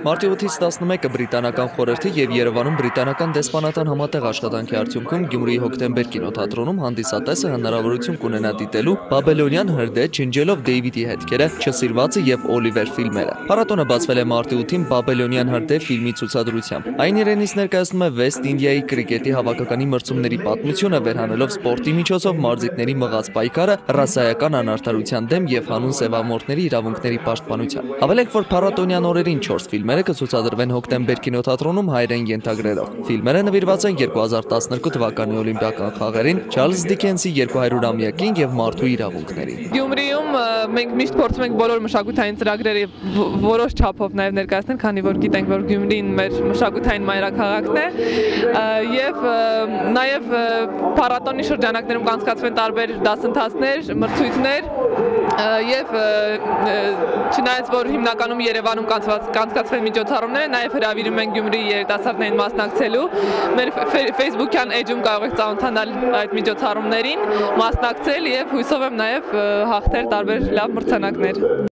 Մարտի 8-ից 11-ը բրիտանական խորհրդի և Երևանում բրիտանական դեսպանատան համատեղ աշխատանքի արդյունքում Գյումրիի Հոկտեմբեր կինոթատրոնում հանդիսատեսը հնարավորություն կունենա դիտելու Բաբելոնյան հրդեհ, Ջնջելով Դեյվիդի հետքերը, Չսիրվածը և Օլիվեր ֆիլմերը։ Փառատոնը բացվել է մարտի 8-ին Բաբելոնյան հրդեհ ֆիլմի ցուցադրությամբ։ Այն իրենից ներկայացնում է Վեստ Ինդիայի կրիկետի հավաքականի մրցումների պատմությունը, վերհանելով սպորտի միջոցով մարզիկների մղած պայքարը ռասայական անարդարության դեմ և հանուն սևամորթների իրավունքների պաշտպանության։ Հավելենք, որ փառատոնյան օրերին 4 ֆիլմերը կցուցադրվեն Հոկտեմբեր կինոթատրոնում հայերեն ենթագրերով։ Ֆիլմերը նվիրված են 2012 թվականի օլիմպիական խաղերին, Չարլզ Դիքենսի 200-ամյակին և մարդու իրավունքներին։ Գյումրիում մենք միշտ փորձում ենք բոլոր մշակութային ծրագրերը որոշ չափով նաև ներկայացնել, քանի որ գիտենք, որ Գյումրին մեր մշակութային մայրաքաղաքն է, եւ նաև փառատոնի շրջանակներում կանցկացվեն տարբեր դասընթացներ, մրցույթներ եւ չնայած որ հիմնականում Երևանում կանցկացվեն միջոցառումները, նաև հրավիրում են Գյումրիի երիտասարդներին մասնակցելու։ Մեր Facebook-յան էջում կարող եք ծանոթանալ այդ միջոցառումներին, մասնակցել եւ հույսով եմ նաև հաղթել տարբեր լավ մրցանակներ։